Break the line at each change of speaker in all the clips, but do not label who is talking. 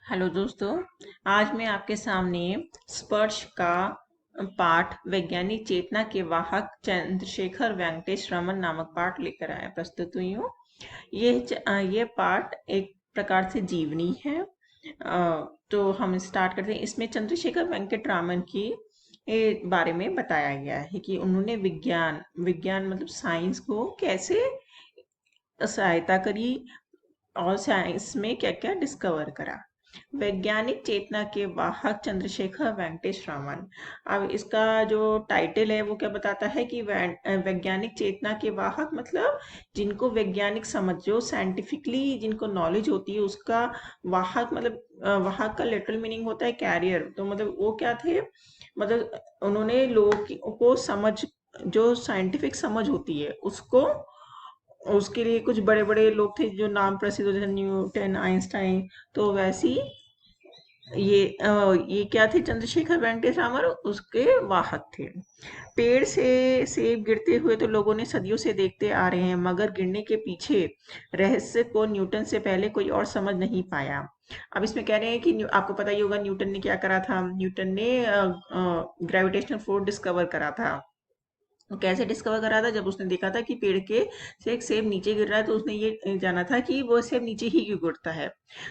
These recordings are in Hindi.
हेलो दोस्तों। आज मैं आपके सामने स्पर्श का पाठ वैज्ञानिक चेतना के वाहक चंद्रशेखर वेंकटेश रमन नामक पाठ लेकर आया प्रस्तुत हुई हूँ। ये पाठ एक प्रकार से जीवनी है। तो हम स्टार्ट करते हैं। इसमें चंद्रशेखर वेंकट रामन की बारे में बताया गया है कि उन्होंने विज्ञान विज्ञान मतलब साइंस को कैसे सहायता करी और साइंस में क्या क्या डिस्कवर करा। वैज्ञानिक चेतना के वाहक चंद्रशेखर वेंकटेश रामन। अब इसका जो टाइटल है वो क्या बताता है कि वैज्ञानिक चेतना के वाहक मतलब जिनको वैज्ञानिक समझ जो साइंटिफिकली जिनको नॉलेज होती है उसका वाहक मतलब वाहक का लिटरल मीनिंग होता है कैरियर। तो मतलब वो क्या थे, मतलब उन्होंने लोगों को समझ जो साइंटिफिक समझ होती है उसको, उसके लिए कुछ बड़े बड़े लोग थे जो नाम प्रसिद्ध हो, जैसे न्यूटन आइंस्टाइन। तो वैसी ये क्या थे, चंद्रशेखर वेंकटेश रामन उसके वाहक थे। पेड़ से सेब गिरते हुए तो लोगों ने सदियों से देखते आ रहे हैं, मगर गिरने के पीछे रहस्य को न्यूटन से पहले कोई और समझ नहीं पाया। अब इसमें कह रहे हैं कि आपको पता ही होगा न्यूटन ने क्या करा था। न्यूटन ने ग्रेविटेशनल फोर्स डिस्कवर करा था। वो कैसे डिस्कवर करा था, जब उसने देखा था कि पेड़ के से एक सेब नीचे गिर रहा है, तो उसने ये जाना था कि वो सेब नीचे ही क्यों गिरता है।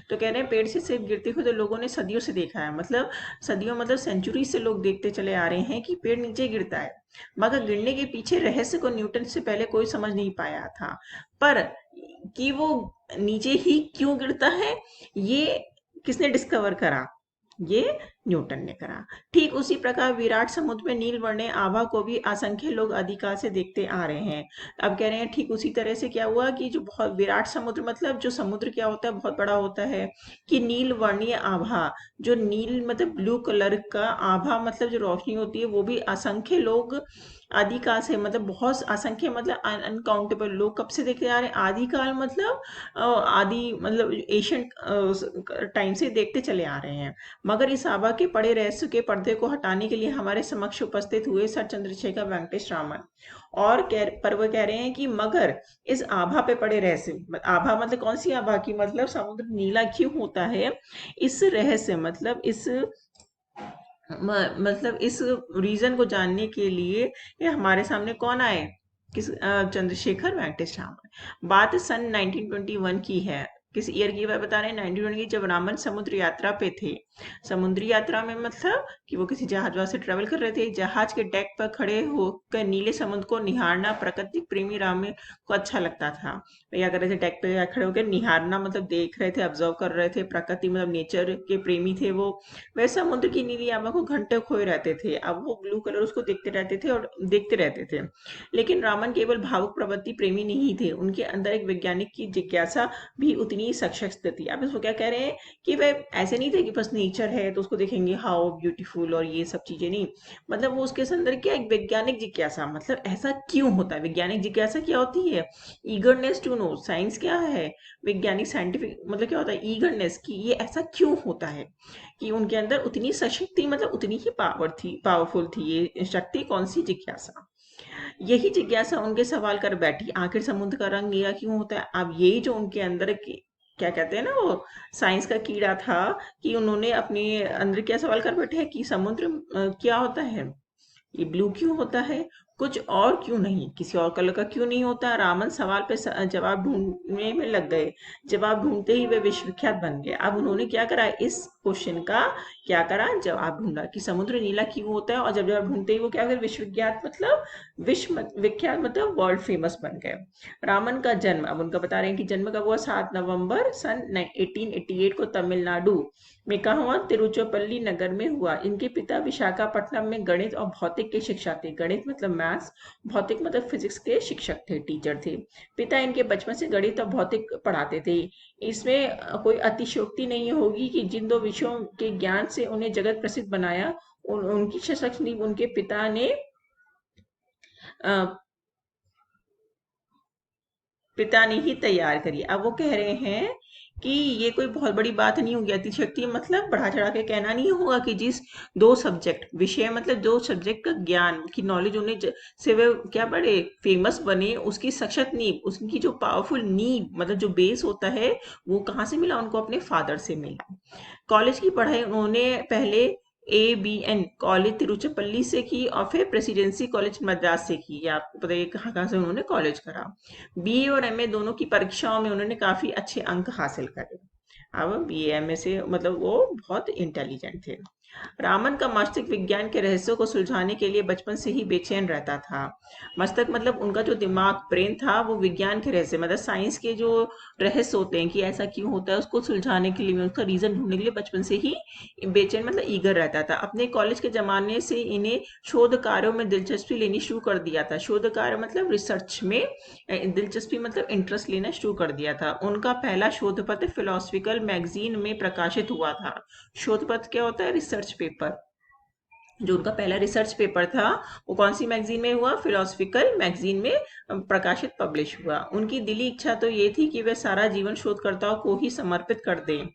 तो कह रहे हैं पेड़ से सेब गिरते हुए तो लोगों ने सदियों से देखा है, मतलब सदियों मतलब सेंचुरी से लोग देखते चले आ रहे हैं कि पेड़ नीचे गिरता है, मगर गिरने के पीछे रहस्य को न्यूटन से पहले कोई समझ नहीं पाया था। पर कि वो नीचे ही क्यों गिरता है, ये किसने डिस्कवर करा, ये न्यूटन ने करा। ठीक उसी प्रकार विराट समुद्र में नील वर्णीय आभा को भी असंख्य लोग अधिकाल से देखते आ रहे हैं। अब कह रहे हैं ठीक उसी तरह से क्या हुआ कि जो बहुत विराट समुद्र मतलब जो समुद्र क्या होता है, बहुत बड़ा होता है, कि नील वर्णीय आभा, जो नील मतलब ब्लू कलर का, आभा मतलब जो रोशनी होती है, वो भी असंख्य लोग आदिकाल से मतलब बहुत असंख्य मतलब अनकाउंटेबल लोग कब से देखते आ रहे हैं, आदिकाल मतलब आदि मतलब एशियंट टाइम से देखते चले आ रहे हैं। मगर इस आभा के पड़े रहस्य के पर्दे को हटाने के लिए हमारे समक्ष उपस्थित हुए सर चंद्रशेखर वेंकटेश रामन। और पर वो कह रहे हैं कि मगर इस आभा पे पड़े रहस्य, आभा मतलब कौन सी आभा की, मतलब समुद्र नीला क्यों होता है, इस रहस्य मतलब मतलब इस रीजन को जानने के लिए ये हमारे सामने कौन आए, चंद्रशेखर वेंकटेश रामन। बात सन 1921 की है। किस ईयर की बात बता रहे हैं, 1920 की, जब रामन समुद्र यात्रा पे थे। समुद्री यात्रा में मतलब कि वो किसी जहाज से ट्रेवल कर रहे थे। जहाज के डेक पर खड़े होकर नीले समुद्र को निहारना प्रकृति प्रेमी रामन को अच्छा लगता था। वे क्या कर रहे थे, डेक पे खड़े होकर निहारना मतलब देख रहे थे, ऑब्जर्व कर रहे थे, प्रकृति मतलब नेचर के प्रेमी थे वो। वह समुद्र की नीली आभा को घंटे खोए रहते थे। अब वो ब्लू कलर उसको देखते रहते थे और देखते रहते थे। लेकिन रामन केवल भावुक प्रवृत्ति प्रेमी नहीं थे, उनके अंदर एक वैज्ञानिक की जिज्ञासा भी उतनी सशक्त थी। अब इसको क्या कह रहे हैं कि वह ऐसे नहीं थे कि बस नेचर है तो उसको देखेंगे हाउ ब्यूटीफुल और ये सब चीजें, नहीं। मतलब वो उसके अंदर क्या, एक वैज्ञानिक जिज्ञासा, मतलब ऐसा क्यों होता है, वैज्ञानिक जिज्ञासा क्या होती है, ईगरनेस टू नो। साइंस क्या है, वैज्ञानिक साइंटिफिक मतलब क्या होता है, ईगरनेस की ये ऐसा क्यों होता है, कि उनके अंदर उतनी सशक्ति मतलब उतनी ही पावर थी, पावरफुल थी ये शक्ति, कौन सी, जिज्ञासा। यही जिज्ञासा उनके सवाल कर बैठी, आखिर समुद्र का रंग नीला क्यों होता है। अब यही जो उनके अंदर की क्या कहते हैं ना, वो साइंस का कीड़ा था, कि उन्होंने अपने अंदर क्या सवाल कर बैठे हैं कि समुद्र क्या होता है, ये ब्लू क्यों होता है, कुछ और क्यों नहीं, किसी और कलर का क्यों नहीं होता। रामन सवाल पे जवाब ढूंढने में लग गए। जवाब ढूंढते ही वे विश्वविख्यात बन गए। अब उन्होंने क्या करा, इस क्वेश्चन का क्या करा, जवाब ढूंढा कि समुद्र नीला क्यों होता है, और जब जवाब ढूंढते ही वो क्या कर, विश्वविख्यात मतलब विश्व विख्यात मतलब वर्ल्ड फेमस बन गए। रामन का जन्म, अब उनका बता रहे हैं कि जन्म कब हुआ, 7 नवंबर सन 1888 को तमिलनाडु में कहा हुआ, तिरुचिरापल्ली नगर में हुआ। इनके पिता विशाखापट्टनम में गणित और भौतिक के शिक्षक थे। गणित मतलब मैथ्स, भौतिक मतलब फिजिक्स के शिक्षक थे, टीचर थे। पिता इनके बचपन से गणित और भौतिक पढ़ाते थे। इसमें कोई अतिशयोक्ति नहीं होगी कि जिन दो विषयों के ज्ञान से उन्हें जगत प्रसिद्ध बनाया, उनकी शक्ति उनके अ, पिता ने ही तैयार करी। अब वो कह रहे हैं कि ये कोई बहुत बड़ी बात नहीं होगी। अतिशक्ति मतलब बढ़ा चढ़ा के कहना नहीं होगा कि जिस दो सब्जेक्ट विषय मतलब दो सब्जेक्ट का ज्ञान की नॉलेज उन्हें से वे क्या बड़े फेमस बने, उसकी सशक्त नींव, उसकी जो पावरफुल नींव मतलब जो बेस होता है, वो कहाँ से मिला उनको? अपने फादर से मिला। कॉलेज की पढ़ाई उन्होंने पहले ABN कॉलेज तिरुचिरापल्ली से की और फिर प्रेसिडेंसी कॉलेज मद्रास से की। ये आपको पता है कहाँ कहाँ से उन्होंने कॉलेज करा। BA और MA दोनों की परीक्षाओं में उन्होंने काफी अच्छे अंक हासिल करे। अब BA MA से मतलब वो बहुत इंटेलिजेंट थे। रामन का मस्तिष्क विज्ञान के रहस्यों को सुलझाने के लिए बचपन से ही बेचैन रहता था। मस्तिष्क मतलब उनका जो दिमाग ब्रेन था वो विज्ञान के रहस्य मतलब साइंस के जो रहस्य होते हैं कि ऐसा क्यों होता है उसको सुलझाने के लिए, उसका रीजन ढूंढने के लिए बचपन से ही बेचैन मतलब ईगर रहता था। अपने कॉलेज के जमाने से इन्हें शोध कार्यों में दिलचस्पी लेनी शुरू कर दिया था। शोध कार्य मतलब रिसर्च में दिलचस्पी मतलब इंटरेस्ट लेना शुरू कर दिया था। उनका पहला शोध पत्र फिलोसफिकल मैगजीन में प्रकाशित हुआ था। शोध पत्र क्या होता है? Research paper. जो उनका पहला रिसर्च पेपर था वो कौन सी मैगजीन में हुआ? फिलोसफिकल मैगजीन में प्रकाशित पब्लिश हुआ। उनकी दिली इच्छा तो ये थी कि वे सारा जीवन शोधकर्ताओं को ही समर्पित कर दें।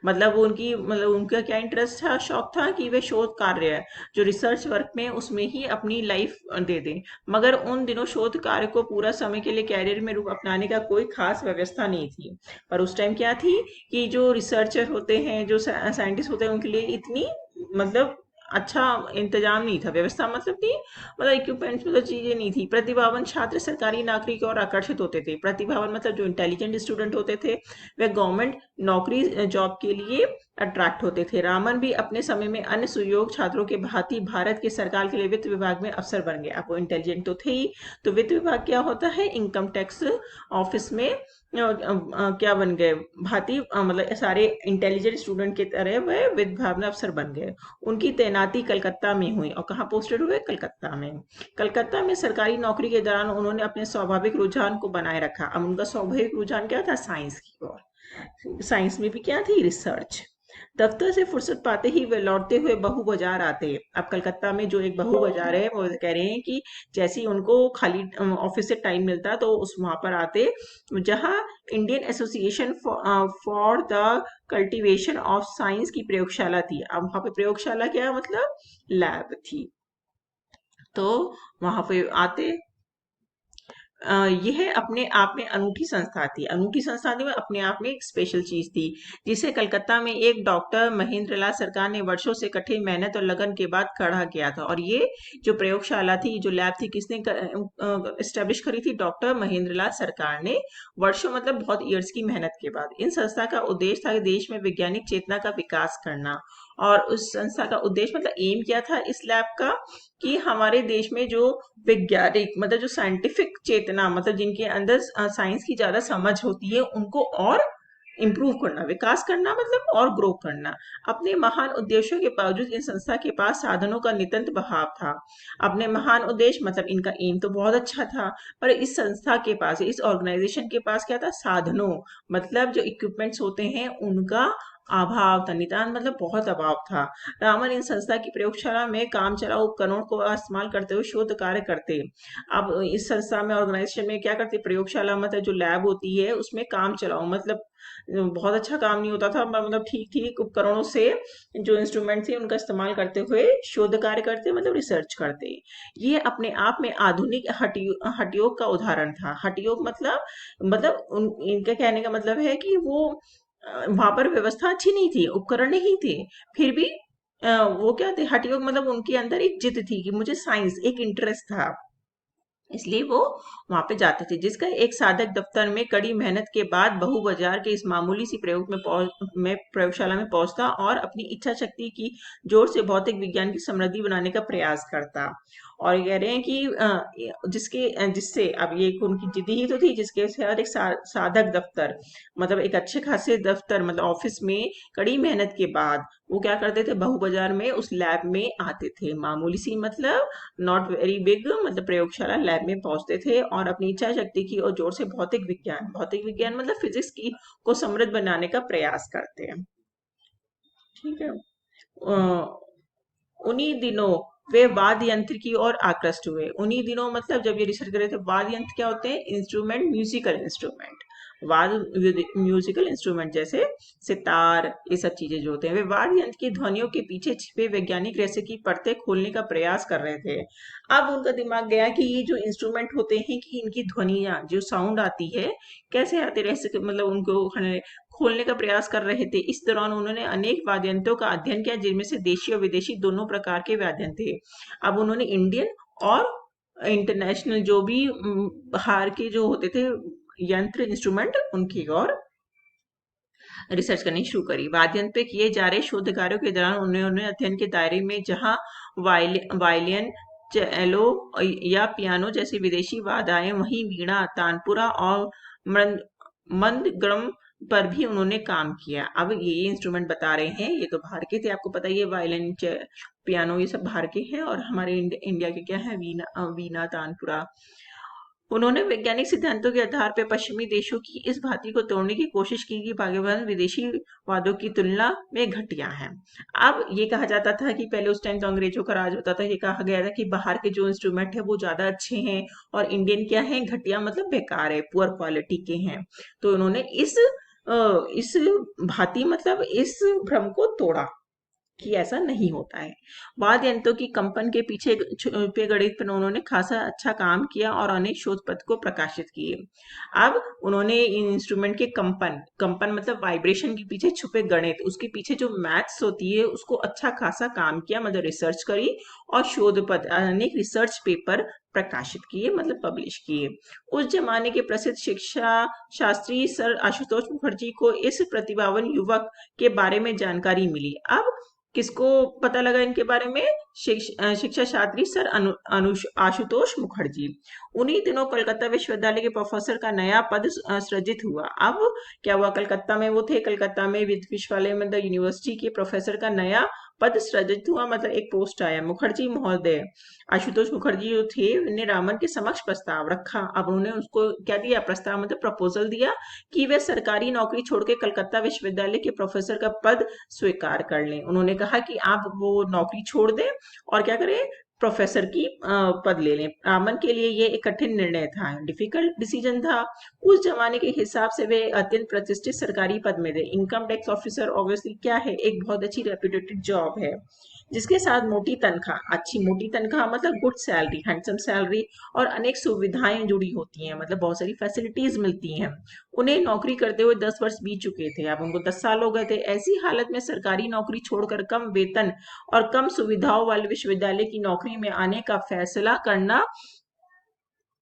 मतलब वो उनकी मतलब उनका क्या इंटरेस्ट था, शौक था कि वे शोध कार्य है जो रिसर्च वर्क में उसमें ही अपनी लाइफ दे दें। मगर उन दिनों शोध कार्य को पूरा समय के लिए कैरियर में रूप अपनाने का कोई खास व्यवस्था नहीं थी। पर उस टाइम क्या थी कि जो रिसर्चर होते हैं, जो साइंटिस्ट होते हैं, उनके लिए इतनी मतलब अच्छा इंतजाम नहीं था, व्यवस्था मतलब थी मतलब इक्विपमेंट्स मतलब चीजें नहीं थी। प्रतिभावान छात्र सरकारी नौकरी की ओर आकर्षित होते थे। प्रतिभावान मतलब जो इंटेलिजेंट स्टूडेंट होते थे वे गवर्नमेंट नौकरी जॉब के लिए अट्रैक्ट होते थे। रामन भी अपने समय में अन्य सुयोग छात्रों के भांति भारत के सरकार के लिए वित्त विभाग में अफसर बन गए। अब वो इंटेलिजेंट तो थे ही, तो वित्त विभाग क्या होता है? इनकम टैक्स ऑफिस में क्या बन गए? भांति मतलब सारे इंटेलिजेंट स्टूडेंट की तरह वह वित्त विभाग में अफसर बन गए। उनकी तैनाती कलकत्ता में हुई और कहाँ पोस्टेड हुए? कलकत्ता में। कलकत्ता में सरकारी नौकरी के दौरान उन्होंने अपने स्वाभाविक रुझान को बनाए रखा। अब उनका स्वाभाविक रुझान क्या था? साइंस की ओर। साइंस में भी क्या थी? रिसर्च। दफ्तर से फुर्सत पाते ही वे लौटते हुए बहू बाजार आते। अब कलकत्ता में जो एक बहू बाजार है वो कह रहे हैं कि जैसे ही उनको खाली ऑफिस से टाइम मिलता तो उस वहां पर आते, जहां Indian association for the cultivation of science की प्रयोगशाला थी। अब वहां पे प्रयोगशाला क्या मतलब? लैब थी। तो वहां पे आते। यह अपने आप में अनूठी संस्था थी। अनूठी संस्था थी, अपने आप में एक स्पेशल चीज थी, जिसे कलकत्ता में एक डॉक्टर महेंद्र लाल सरकार ने वर्षों से कठिन मेहनत और लगन के बाद खड़ा किया था। और ये जो प्रयोगशाला थी, जो लैब थी, किसने स्टेब्लिश करी थी? डॉक्टर महेंद्र लाल सरकार ने, वर्षों मतलब बहुत ईयर्स की मेहनत के बाद। इन संस्था का उद्देश्य था कि देश में वैज्ञानिक चेतना का विकास करना। और उस संस्था का उद्देश्य मतलब एम क्या था इस लैब का? कि हमारे देश में जो वैज्ञानिक मतलब जो साइंटिफिक चेतना मतलब जिनके अंदर साइंस की ज्यादा समझ होती है, उनको और इम्प्रूव करना, विकास करना मतलब और ग्रो करना। अपने महान उद्देश्यों के बावजूद इन संस्था के पास साधनों का नितांत बहाव था। अपने महान उद्देश्य मतलब इनका एम तो बहुत अच्छा था, पर इस संस्था के पास, इस ऑर्गेनाइजेशन के पास क्या था? साधनों मतलब जो इक्विपमेंट्स होते हैं उनका अभाव था। नितांत मतलब बहुत अभाव था। रामन इन संस्था की प्रयोगशाला में काम चलाऊ उपकरणों को इस्तेमाल करते हुए शोध कार्य करते। अब इस संस्था में ऑर्गेनाइजेशन में क्या करते? प्रयोगशाला मतलब जो लैब होती है उसमें काम चलाओ मतलब बहुत अच्छा काम नहीं होता था, मतलब ठीक ठीक उपकरणों से जो इंस्ट्रूमेंट थे उनका इस्तेमाल करते हुए शोध कार्य करते मतलब रिसर्च करते। ये अपने आप में आधुनिक हठयोग का उदाहरण था। हठयोग मतलब इनका कहने का मतलब है कि वो वहां पर व्यवस्था अच्छी नहीं थी, उपकरण नहीं थे, फिर भी वो क्या थे? हठयोग मतलब उनके अंदर एक जिद थी कि मुझे साइंस, एक इंटरेस्ट था, इसलिए वो वहां पे जाते थे। जिसका एक साधक दफ्तर में कड़ी मेहनत के बाद बहू बाजार के इस मामूली सी प्रयोग में प्रयोगशाला में पहुंचता और अपनी इच्छा शक्ति की जोर से भौतिक विज्ञान की समृद्धि बनाने का प्रयास करता। और ये कह रहे हैं कि जिससे अब ये एक उनकी जिद्दी ही तो थी, जिसके साथ एक साधक दफ्तर मतलब एक अच्छे खासे दफ्तर मतलब ऑफिस में कड़ी मेहनत के बाद वो क्या करते थे? बहू बाजार में उस लैब में आते थे। मामूली सी मतलब नॉट वेरी बिग मतलब प्रयोगशाला लैब में पहुंचते थे और अपनी इच्छा शक्ति की और जोर से भौतिक विज्ञान मतलब फिजिक्स की को समृद्ध बनाने का प्रयास करते हैं। ठीक है। उन्हीं दिनों वे वाद्य यंत्र की ओर आकृष्ट हुए। उन्हीं दिनों मतलब जब ये रिसर्च कर रहे थे। वाद्य यंत्र क्या होते हैं? Instrument, musical instrument. वाद्य म्यूजिकल इंस्ट्रूमेंट जैसे सितार, ये सब चीजें जो होते हैं, वे वाद्य यंत्र की ध्वनियों के पीछे छिपे वैज्ञानिक रहस्य की परतें खोलने का प्रयास कर रहे थे। अब उनका दिमाग गया कि ये जो इंस्ट्रूमेंट होते हैं कि इनकी ध्वनियां जो साउंड आती है कैसे आते, रहस्य मतलब उनको खोलने का प्रयास कर रहे थे। इस दौरान उन्होंने अनेक वाद्य यंत्रों का अध्ययन किया, जिनमें से देशी और विदेशी दोनों प्रकार के वाद्य यंत्र थे। अब उन्होंने इंडियन और इंटरनेशनल जो भी बाहर के जो होते थे यंत्र इंस्ट्रूमेंट, उनकी और रिसर्च करनी शुरू करी। वाद्य यंत्र पे किए जा रहे शोध कार्यों के दौरान उन्होंने अध्ययन के दायरे में जहां वायलिन, चेलो या पियानो जैसे विदेशी वाद्य आए, वहीं वीणा, तानपुरा और मंदग्रम पर भी उन्होंने काम किया। अब ये इंस्ट्रूमेंट बता रहे हैं, ये तो बाहर के थे, आपको पता ही है, वायलिन, पियानो ये सब बाहर के हैं, और हमारे इंडिया के क्या है, वीणा, तानपुरा। उन्होंने वैज्ञानिक सिद्धांतों के आधार पर पश्चिमी देशों की इस भांति को तोड़ने की कोशिश की कि पाकिस्तान विदेशी वादों की तुलना में घटिया है। अब ये कहा जाता था कि पहले उस टाइम तो अंग्रेजों का राज होता था, ये कहा गया था कि बाहर के जो इंस्ट्रूमेंट है वो ज्यादा अच्छे हैं और इंडियन क्या है, घटिया मतलब बेकार है, पुअर क्वालिटी के हैं। तो उन्होंने इस भांति मतलब इस भ्रम को तोड़ा कि ऐसा नहीं होता है। वाद्य यंत्रों की कंपन के पीछे छुपे गणित पर उन्होंने खासा अच्छा काम किया और अनेक शोध पत्र को प्रकाशित किए। अब उन्होंने इन इंस्ट्रूमेंट के कंपन कंपन मतलब वाइब्रेशन के पीछे छुपे गणित, उसके पीछे जो मैथ्स होती है उसको अच्छा खासा काम किया, मतलब रिसर्च करी और शोध पत्र, अनेक रिसर्च पेपर प्रकाशित किए, मतलब पब्लिश किए। उस जमाने के प्रसिद्ध शिक्षा शास्त्री सर आशुतोष मुखर्जी को इस प्रतिभावान युवक के बारे में जानकारी मिली। अब किसको पता लगा इनके बारे में? शिक्षा शास्त्री सर आशुतोष मुखर्जी। उन्हीं दिनों कलकत्ता विश्वविद्यालय के प्रोफेसर का नया पद सृजित हुआ। अब क्या हुआ, कलकत्ता में वो थे, कलकत्ता में विश्वविद्यालय में द यूनिवर्सिटी के प्रोफेसर का नया पद सृजित हुआ, मतलब एक पोस्ट आया। मुखर्जी महोदय, आशुतोष मुखर्जी जो थे, ने रामन के समक्ष प्रस्ताव रखा। अब उन्होंने उसको क्या दिया, प्रस्ताव मतलब प्रपोजल दिया कि वे सरकारी नौकरी छोड़ के कलकत्ता विश्वविद्यालय के प्रोफेसर का पद स्वीकार कर लें। उन्होंने कहा कि आप वो नौकरी छोड़ दें और क्या करें, प्रोफेसर की पद ले लें। रामन के लिए ये एक कठिन निर्णय था, डिफिकल्ट डिसीजन था। उस जमाने के हिसाब से वे अत्यंत प्रतिष्ठित सरकारी पद में थे। इनकम टैक्स ऑफिसर ऑब्वियसली क्या है, एक बहुत अच्छी रेप्यूटेड जॉब है, जिसके साथ मोटी तनख्वाह, अच्छी मोटी तनख्वाह मतलब गुड सैलरी, हैंडसम सैलरी, और अनेक सुविधाएं जुड़ी होती हैं, मतलब बहुत सारी फैसिलिटीज मिलती हैं। उन्हें नौकरी करते हुए 10 वर्ष बीत चुके थे, अब उनको 10 साल हो गए थे। ऐसी हालत में सरकारी नौकरी छोड़कर कम वेतन और कम सुविधाओं वाले विश्वविद्यालय की नौकरी में आने का फैसला करना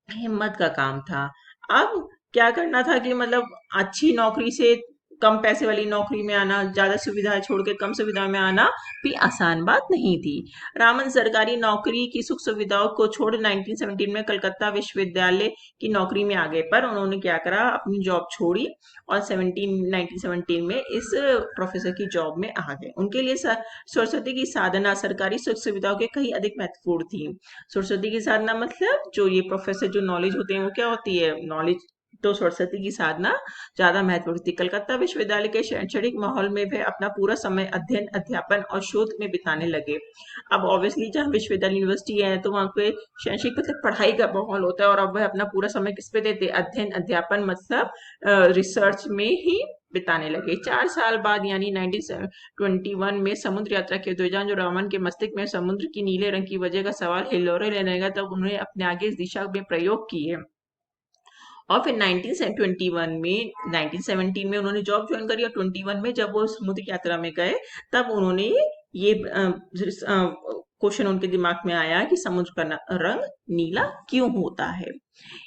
हिम्मत का काम था। अब क्या करना था कि मतलब अच्छी नौकरी से कम पैसे वाली नौकरी में आना, ज्यादा सुविधाएं छोड़ के कम सुविधा में आना भी आसान बात नहीं थी। रामन सरकारी नौकरी की सुख सुविधाओं को छोड़ 1917 में कलकत्ता विश्वविद्यालय की नौकरी में आ गए, पर उन्होंने क्या करा, अपनी जॉब छोड़ी और 1917 में इस प्रोफेसर की जॉब में आ गए। उनके लिए सरस्वती की साधना सरकारी सुख सुविधाओं के कहीं अधिक महत्वपूर्ण थी। सरस्वती की साधना मतलब जो ये प्रोफेसर जो नॉलेज होते हैं वो क्या होती है, नॉलेज, तो सरस्वती की साधना ज्यादा महत्वपूर्ण थी। कलकत्ता विश्वविद्यालय के शैक्षणिक माहौल में वे अपना पूरा समय अध्ययन, अध्यापन और शोध में बिताने लगे। अब ऑब्वियसली जहाँ विश्वविद्यालय यूनिवर्सिटी है तो वहाँ पे शैक्षणिक मतलब पढ़ाई का माहौल होता है, और अब वह अपना पूरा समय किस पे देते, अध्ययन, अध्यापन मतलब रिसर्च में ही बिताने लगे। 4 साल बाद यानी 1921 में समुद्र यात्रा के दौरान जो रावण के मस्तिष्क में समुद्र की नीले रंग की वजह का सवाल हिलोरे लेने लगा, तब उन्होंने अपने आगे इस दिशा में प्रयोग किए। और फिर 1917 में उन्होंने जॉब ज्वाइन करी, और 21 में जब वो समुद्र यात्रा में गए तब उन्होंने ये क्वेश्चन उनके दिमाग में आया कि समुद्र का रंग नीला क्यों होता है।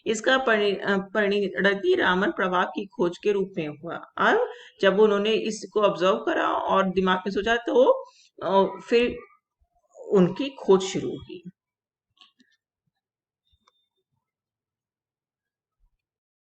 इसका परिणति रामन प्रभाव की खोज के रूप में हुआ। अब जब उन्होंने इसको ऑब्जर्व करा और दिमाग में सोचा, तो फिर उनकी खोज शुरू हुई।